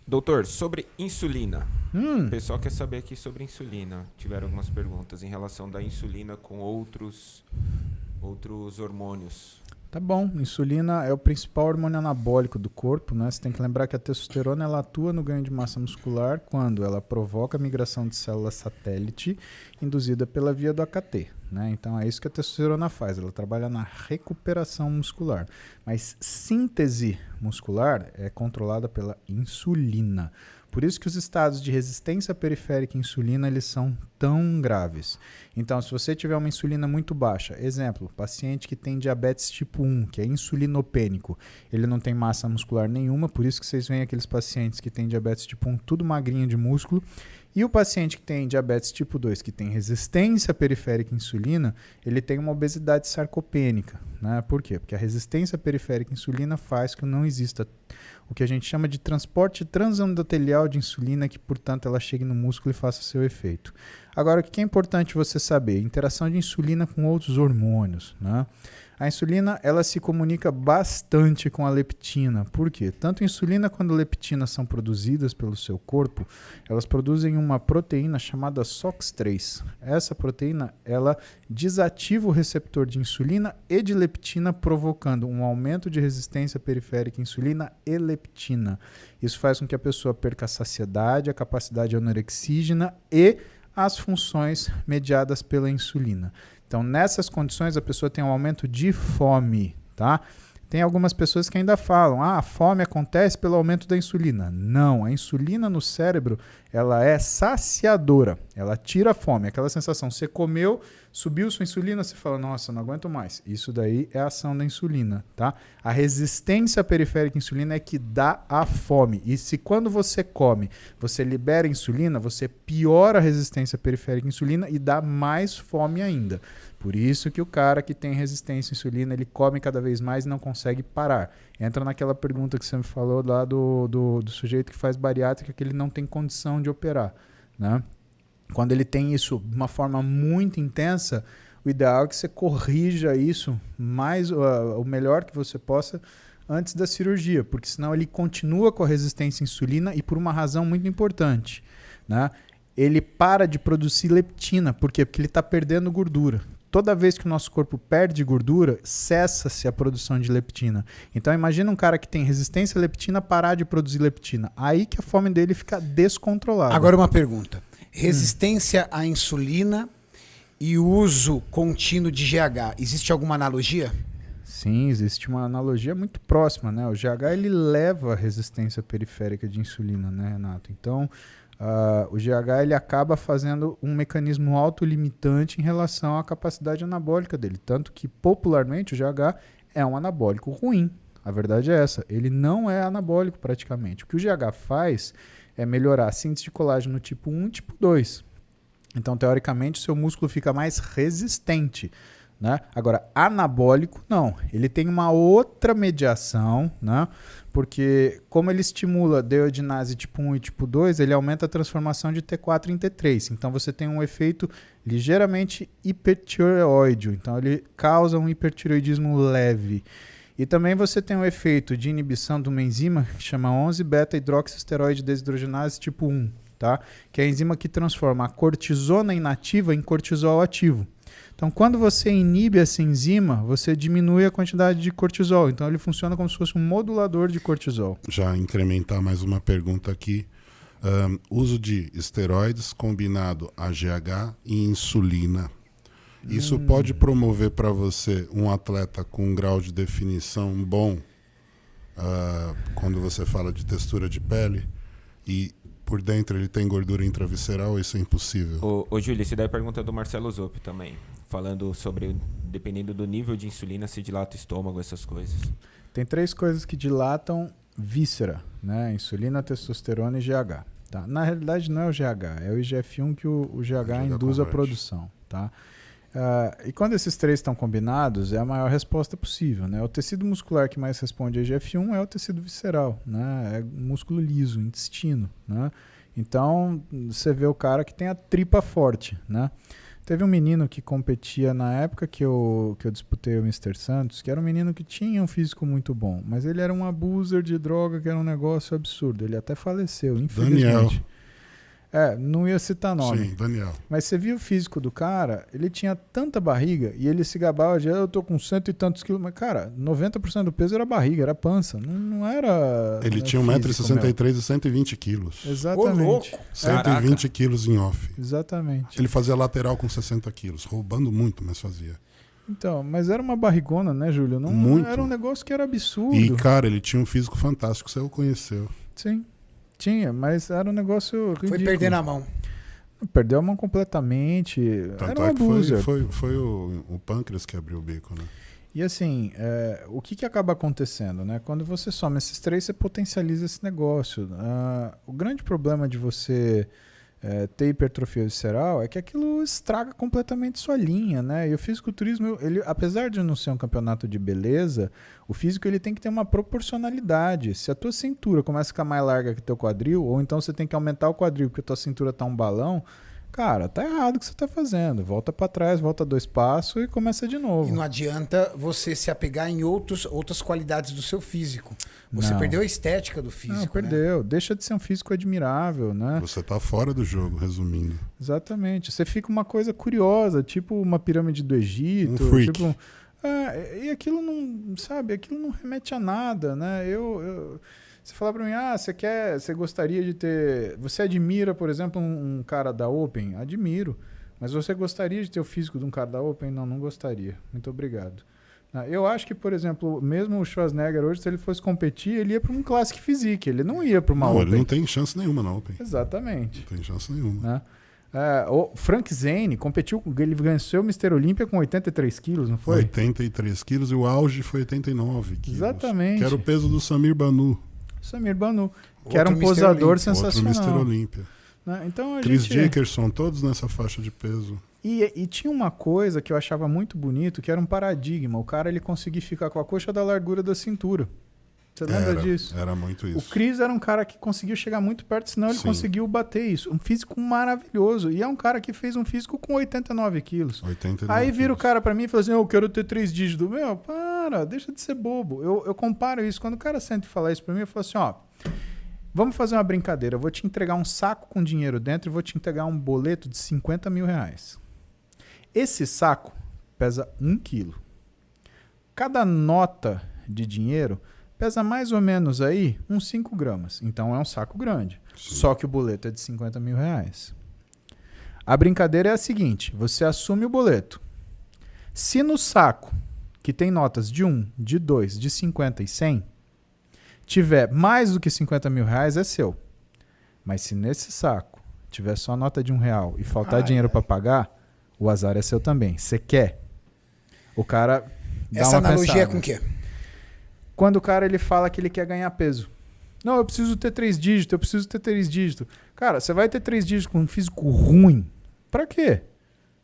Doutor, sobre insulina. O pessoal quer saber aqui sobre insulina. Tiveram algumas perguntas em relação da insulina com outros hormônios. Tá bom, insulina é o principal hormônio anabólico do corpo, né? Você tem que lembrar que a testosterona ela atua no ganho de massa muscular quando ela provoca a migração de célula satélite induzida pela via do AKT, né? Então é isso que a testosterona faz, ela trabalha na recuperação muscular. Mas síntese muscular é controlada pela insulina. Por isso que os estados de resistência periférica à insulina eles são tão graves. Então, se você tiver uma insulina muito baixa, exemplo, paciente que tem diabetes tipo 1, que é insulinopênico, ele não tem massa muscular nenhuma, por isso que vocês veem aqueles pacientes que têm diabetes tipo 1 tudo magrinho de músculo, e o paciente que tem diabetes tipo 2, que tem resistência periférica à insulina, ele tem uma obesidade sarcopênica, né? Por quê? Porque a resistência periférica à insulina faz que não exista o que a gente chama de transporte transendotelial de insulina, que, portanto, ela chegue no músculo e faça seu efeito. Agora, o que é importante você saber? Interação de insulina com outros hormônios, né? A insulina, ela se comunica bastante com a leptina. Por quê? Tanto a insulina quanto a leptina são produzidas pelo seu corpo, elas produzem uma proteína chamada SOX3. Essa proteína, ela desativa o receptor de insulina e de leptina, provocando um aumento de resistência periférica à insulina e leptina. Isso faz com que a pessoa perca a saciedade, a capacidade anorexígena e as funções mediadas pela insulina. Então, nessas condições, a pessoa tem um aumento de fome, tá? Tem algumas pessoas que ainda falam, a fome acontece pelo aumento da insulina. Não, a insulina no cérebro, ela é saciadora, ela tira a fome. Aquela sensação, você comeu, subiu sua insulina, você fala, nossa, não aguento mais. Isso daí é a ação da insulina, tá? A resistência periférica à insulina é que dá a fome. E se quando você come, você libera insulina, você piora a resistência periférica à insulina e dá mais fome ainda. Por isso que o cara que tem resistência à insulina, ele come cada vez mais e não consegue parar. Entra naquela pergunta que você me falou lá do sujeito que faz bariátrica, que ele não tem condição de operar, né? Quando ele tem isso de uma forma muito intensa, o ideal é que você corrija isso o melhor que você possa antes da cirurgia, porque senão ele continua com a resistência à insulina e por uma razão muito importante, né? Ele para de produzir leptina. Por quê? Porque ele está perdendo gordura. Toda vez que o nosso corpo perde gordura, cessa-se a produção de leptina. Então imagina um cara que tem resistência à leptina parar de produzir leptina. Aí que a fome dele fica descontrolada. Agora uma pergunta. Resistência à insulina e uso contínuo de GH. Existe alguma analogia? Sim, existe uma analogia muito próxima, né? O GH ele leva a resistência periférica de insulina, né, Renato? Então, o GH ele acaba fazendo um mecanismo autolimitante em relação à capacidade anabólica dele. Tanto que, popularmente, o GH é um anabólico ruim. A verdade é essa. Ele não é anabólico praticamente. O que o GH faz é melhorar a síntese de colágeno tipo 1 e tipo 2. Então, teoricamente, o seu músculo fica mais resistente, né? Agora, anabólico, não. Ele tem uma outra mediação, né? Porque como ele estimula deiodinase tipo 1 e tipo 2, ele aumenta a transformação de T4 em T3. Então, você tem um efeito ligeiramente hipertireoide. Então, ele causa um hipertireoidismo leve. E também você tem um efeito de inibição de uma enzima que chama 11-beta-hidroxisteroide desidrogenase tipo 1, tá? Que é a enzima que transforma a cortisona inativa em cortisol ativo. Então, quando você inibe essa enzima, você diminui a quantidade de cortisol. Então, ele funciona como se fosse um modulador de cortisol. Já incrementar mais uma pergunta aqui. Uso de esteroides combinado a GH e insulina. Isso pode promover para você um atleta com um grau de definição bom quando você fala de textura de pele e por dentro ele tem gordura intravisceral, isso é impossível? Ô Júlio, essa daí é a pergunta do Marcelo Zoppi também, falando sobre, dependendo do nível de insulina, se dilata o estômago, essas coisas. Tem 3 coisas que dilatam víscera, né? Insulina, testosterona e GH. Tá? Na realidade não é o GH, é o IGF-1 que o GH induz a produção, tá? E quando esses 3 estão combinados, é a maior resposta possível, né? O tecido muscular que mais responde a IGF-1 é o tecido visceral, né? É músculo liso, intestino, né? Então, você vê o cara que tem a tripa forte, né? Teve um menino que competia na época que eu disputei o Mr. Santos, que era um menino que tinha um físico muito bom, mas ele era um abuser de droga, que era um negócio absurdo. Ele até faleceu, infelizmente. Daniel. Não ia citar nome. Sim, Daniel. Mas você viu o físico do cara, ele tinha tanta barriga e ele se gabava de, eu tô com 100 e tantos quilos. Mas, cara, 90% do peso era barriga, era pança. Não era. Ele tinha físico 1,63 m e 120 quilos. Exatamente. Ô, louco. 120 quilos em off. Exatamente. Ele fazia lateral com 60 quilos, roubando muito, mas fazia. Então, mas era uma barrigona, né, Júlio? Não Muito. era um negócio que era absurdo. E, cara, ele tinha um físico fantástico, você o conheceu. Sim, tinha, mas era um negócio ridículo. Foi perder na mão. Perdeu a mão completamente. Tanto era um é que abuser. foi o pâncreas que abriu o bico, né? E assim, o que acaba acontecendo, né? Quando você soma esses três, você potencializa esse negócio. O grande problema de você ter hipertrofia visceral é que aquilo estraga completamente sua linha, né? E o fisiculturismo, ele, apesar de não ser um campeonato de beleza, o físico ele tem que ter uma proporcionalidade. Se a tua cintura começa a ficar mais larga que o teu quadril, ou então você tem que aumentar o quadril porque a tua cintura tá um balão, cara, tá errado o que você tá fazendo. Volta para trás, volta 2 passos e começa de novo. E não adianta você se apegar em outras qualidades do seu físico. Você Não. perdeu a estética do físico. Não, perdeu. Deixa de ser um físico admirável, né? Você tá fora do jogo, resumindo. Exatamente. Você fica uma coisa curiosa, tipo uma pirâmide do Egito. Um freak. Tipo, e aquilo não, sabe, aquilo não remete a nada, né? Você fala pra mim, você gostaria de ter... Você admira, por exemplo, um cara da Open? Admiro. Mas você gostaria de ter o físico de um cara da Open? Não gostaria. Muito obrigado. Eu acho que, por exemplo, mesmo o Schwarzenegger hoje, se ele fosse competir, ele ia para um Classic Physique. Ele não ia para uma Não, Open. ele não tem chance nenhuma na Open. Exatamente. Não tem chance nenhuma. Né? O Frank Zane competiu, ele venceu o Mr. Olímpia com 83 quilos, não foi? 83 quilos e o auge foi 89 quilos. Exatamente. Que era o peso do Samir Banu. Samir Banu, que Outro era um Mr. posador Olímpia. sensacional. Outro Mr. Olímpia. Né? Então, Chris Dickerson, todos nessa faixa de peso. E tinha uma coisa que eu achava muito bonito, que era um paradigma. O cara ele conseguia ficar com a coxa da largura da cintura. Você lembra disso? Era muito isso. O Chris era um cara que conseguiu chegar muito perto, senão ele Sim. conseguiu bater isso. Um físico maravilhoso. E é um cara que fez um físico com 89 quilos. 89 Aí vira o quilos. cara pra mim e fala assim, eu quero ter 3 dígitos. Meu, para, deixa de ser bobo. Eu comparo isso. Quando o cara senta e fala isso pra mim, eu falo assim, vamos fazer uma brincadeira. Eu vou te entregar um saco com dinheiro dentro e vou te entregar um boleto de 50 mil reais. Esse saco pesa 1 quilo. Cada nota de dinheiro pesa mais ou menos aí uns 5 gramas. Então é um saco grande. Sim. Só que o boleto é de 50 mil reais. A brincadeira é a seguinte, você assume o boleto. Se no saco, que tem notas de 1, de 2, de 50 e 100, tiver mais do que 50 mil reais, é seu. Mas se nesse saco tiver só nota de R$1 e faltar dinheiro para pagar, o azar é seu também. Você quer? O cara dá Essa uma analogia pensada. é com o quê? Quando o cara ele fala que ele quer ganhar peso. Não, eu preciso ter 3 dígitos, eu preciso ter 3 dígitos. Cara, você vai ter 3 dígitos com um físico ruim. Pra quê?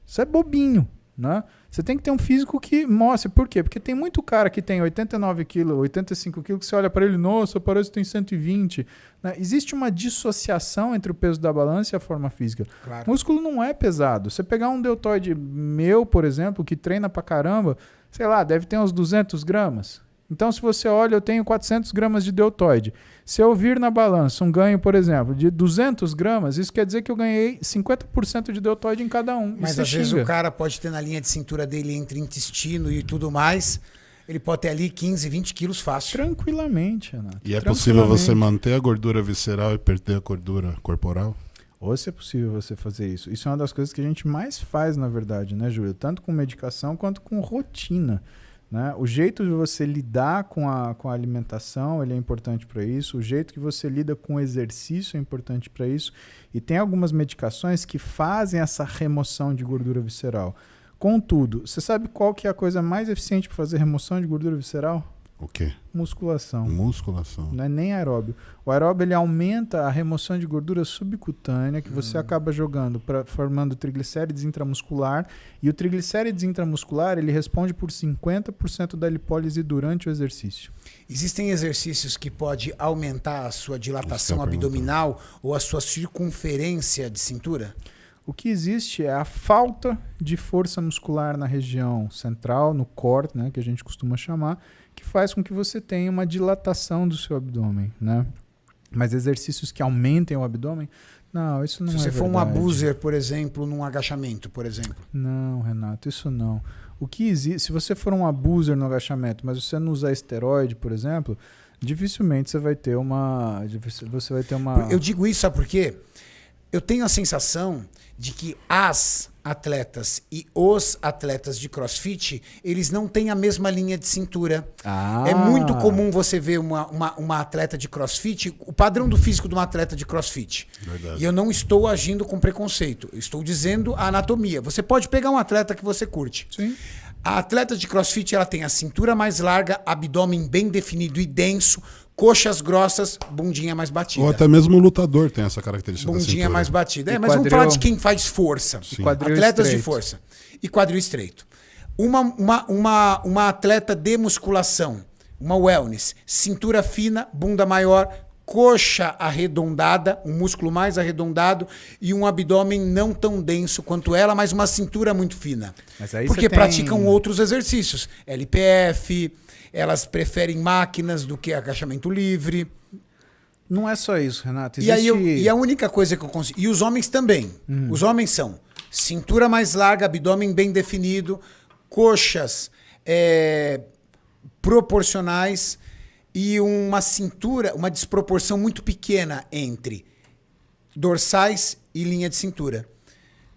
Isso é bobinho, né? Você tem que ter um físico que mostre. Por quê? Porque tem muito cara que tem 89 quilos, 85 quilos, que você olha para ele, nossa, parece que tem 120. Né? Existe uma dissociação entre o peso da balança e a forma física. Claro. Músculo não é pesado. Você pegar um deltoide meu, por exemplo, que treina pra caramba, sei lá, deve ter uns 200 gramas. Então, se você olha, eu tenho 400 gramas de deltoide. Se eu vir na balança um ganho, por exemplo, de 200 gramas, isso quer dizer que eu ganhei 50% de deltoide em cada um. Mas Isso às você vezes xinga. o cara pode ter na linha de cintura dele entre intestino e tudo mais, ele pode ter ali 15, 20 quilos fácil. Tranquilamente, Renato. E é possível você Tranquilamente. manter a gordura visceral e perder a gordura corporal? Ou se é possível você fazer isso. Isso é uma das coisas que a gente mais faz, na verdade, né, Júlio? Tanto com medicação quanto com rotina. Né? O jeito de você lidar com a alimentação ele é importante para isso. O jeito que você lida com o exercício é importante para isso. E tem algumas medicações que fazem essa remoção de gordura visceral. Contudo, você sabe qual que é a coisa mais eficiente para fazer remoção de gordura visceral? O quê? Musculação. Musculação. Não é nem aeróbio. O aeróbio ele aumenta a remoção de gordura subcutânea que você acaba jogando, formando triglicérides intramuscular. E o triglicérides intramuscular ele responde por 50% da lipólise durante o exercício. Existem exercícios que pode aumentar a sua dilatação Isso que eu ia abdominal ou a sua circunferência de cintura? O que existe é a falta de força muscular na região central, no core, né, que a gente costuma chamar, que faz com que você tenha uma dilatação do seu abdômen, né? Mas exercícios que aumentem o abdômen, não, isso não é verdade. Se você for um abuser, por exemplo, num agachamento, por exemplo. Não, Renato, isso não. O que existe, se você for um abuser no agachamento, mas você não usar esteroide, por exemplo, dificilmente você vai ter uma... Eu digo isso, sabe por quê? Eu tenho a sensação de que as atletas e os atletas de CrossFit, eles não têm a mesma linha de cintura. É muito comum você ver uma atleta de CrossFit, o padrão do físico de uma atleta de CrossFit. Verdade. E eu não estou agindo com preconceito, eu estou dizendo a anatomia. Você pode pegar um atleta que você curte. Sim. A atleta de CrossFit, ela tem a cintura mais larga, abdômen bem definido e denso, coxas grossas, bundinha mais batida. Ou até mesmo o lutador tem essa característica da Bundinha cintura. mais batida. E Mas vamos quadril- falar de quem faz força. quadril Atletas de estreito. força. E quadril estreito. Uma atleta de musculação, uma wellness, cintura fina, bunda maior, coxa arredondada, um músculo mais arredondado e um abdômen não tão denso quanto ela, mas uma cintura muito fina. Mas aí Porque você tem- praticam outros exercícios. LPF, elas preferem máquinas do que agachamento livre. Não é só isso, Renato. E a única coisa que eu consigo... E os homens também. Os homens são cintura mais larga, abdômen bem definido, coxas proporcionais e uma cintura, uma desproporção muito pequena entre dorsais e linha de cintura.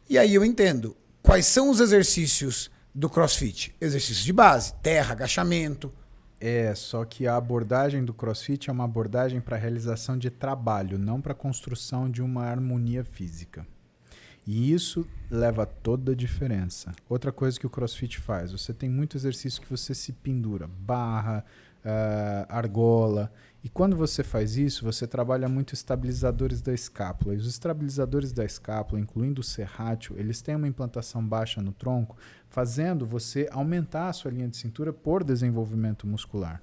E aí eu entendo. Quais são os exercícios do CrossFit? Exercícios de base, terra, agachamento. Só que a abordagem do CrossFit é uma abordagem para realização de trabalho, não para construção de uma harmonia física. E isso leva a toda a diferença. Outra coisa que o CrossFit faz, você tem muito exercício que você se pendura, barra, argola. E quando você faz isso, você trabalha muito estabilizadores da escápula. E os estabilizadores da escápula, incluindo o serrátil, eles têm uma implantação baixa no tronco, fazendo você aumentar a sua linha de cintura por desenvolvimento muscular.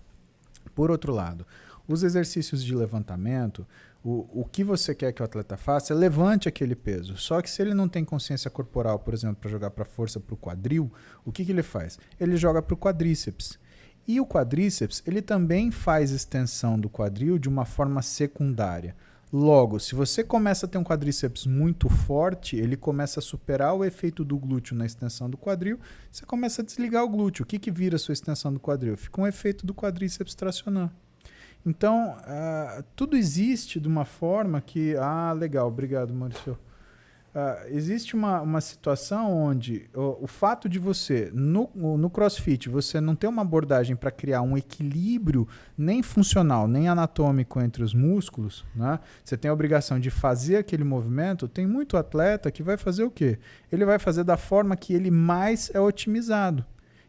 Por outro lado, os exercícios de levantamento, o que você quer que o atleta faça é levante aquele peso. Só que se ele não tem consciência corporal, por exemplo, para jogar para força para o quadril, o que ele faz? Ele joga para o quadríceps. E o quadríceps, ele também faz extensão do quadril de uma forma secundária. Logo, se você começa a ter um quadríceps muito forte, ele começa a superar o efeito do glúteo na extensão do quadril, você começa a desligar o glúteo. O que vira a sua extensão do quadril? Fica um efeito do quadríceps tracionar. Então, tudo existe de uma forma que... legal, obrigado, Maurício. Existe uma situação onde o fato de você, no CrossFit, você não ter uma abordagem para criar um equilíbrio nem funcional, nem anatômico entre os músculos, né? Você tem a obrigação de fazer aquele movimento. Tem muito atleta que vai fazer o quê? Ele vai fazer da forma que ele mais é otimizado.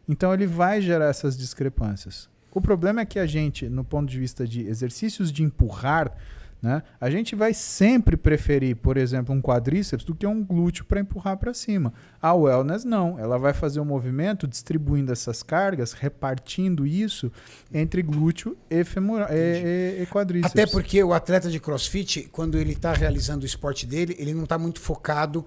Então ele vai gerar essas discrepâncias. O problema é que a gente, no ponto de vista de exercícios de empurrar, né, a gente vai sempre preferir, por exemplo, um quadríceps do que um glúteo para empurrar para cima. A wellness não. Ela vai fazer um movimento distribuindo essas cargas, repartindo isso entre glúteo e quadríceps. Até porque o atleta de CrossFit, quando ele está realizando o esporte dele, ele não está muito focado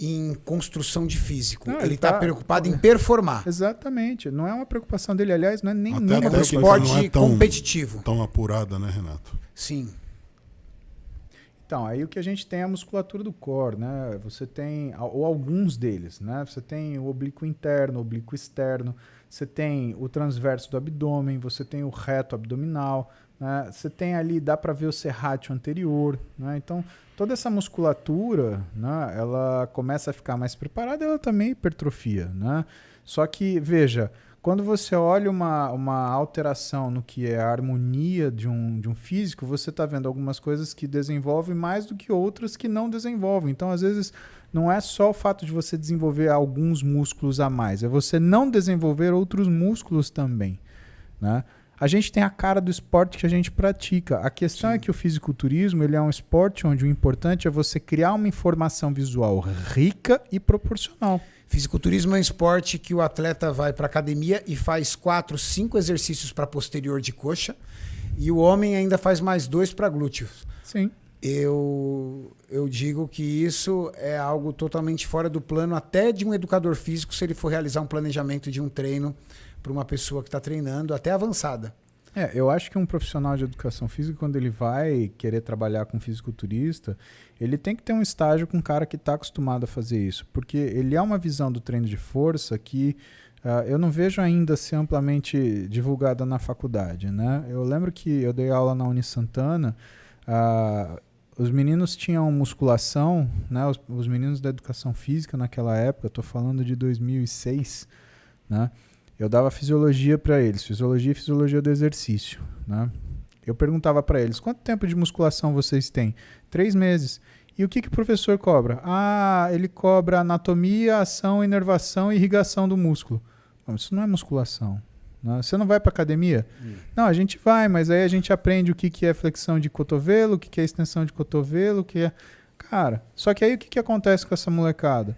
em construção de físico. Não, ele está preocupado em performar. Exatamente. Não é uma preocupação dele, aliás, não é nem Até nunca. É um porque esporte não é tão- competitivo. Tão apurada, né, Renato? Sim. Então, aí o que a gente tem é a musculatura do core, né? Você tem, ou alguns deles, né? Você tem o oblíquo interno, o oblíquo externo, você tem o transverso do abdômen, você tem o reto abdominal, né? Você tem ali, dá para ver o serrátil anterior, né? Então, toda essa musculatura, né? Ela começa a ficar mais preparada, ela também hipertrofia, né? Só que, veja, quando você olha uma alteração no que é a harmonia de um físico, você está vendo algumas coisas que desenvolvem mais do que outras que não desenvolvem. Então, às vezes, não é só o fato de você desenvolver alguns músculos a mais, é você não desenvolver outros músculos também, né? A gente tem a cara do esporte que a gente pratica. A questão é que o fisiculturismo ele é um esporte onde o importante é você criar uma informação visual rica e proporcional. Fisiculturismo é um esporte que o atleta vai para academia e faz 4, 5 exercícios para posterior de coxa e o homem ainda faz mais 2 para glúteos. Sim. eu digo que isso é algo totalmente fora do plano até de um educador físico, se ele for realizar um planejamento de um treino para uma pessoa que está treinando, até avançada. Eu acho que um profissional de educação física, quando ele vai querer trabalhar com fisiculturista, ele tem que ter um estágio com um cara que está acostumado a fazer isso, porque ele é uma visão do treino de força que eu não vejo ainda ser amplamente divulgada na faculdade, né? Eu lembro que eu dei aula na Uni Santana, os meninos tinham musculação, né? Os meninos da educação física naquela época, estou falando de 2006, né? Eu dava fisiologia para eles, fisiologia e fisiologia do exercício, né? Eu perguntava para eles, quanto tempo de musculação vocês têm? 3 meses. E o que o professor cobra? Ele cobra anatomia, ação, inervação e irrigação do músculo. Isso não é musculação. Né? Você não vai para academia? Não, a gente vai, mas aí a gente aprende o que é flexão de cotovelo, o que é extensão de cotovelo, o que é... Cara, só que aí o que acontece com essa molecada?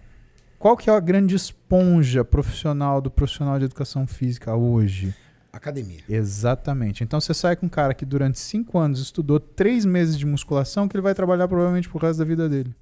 Qual que é a grande esponja profissional do profissional de educação física hoje? Academia. Exatamente. Então você sai com um cara que durante 5 anos estudou 3 meses de musculação que ele vai trabalhar provavelmente pro resto da vida dele.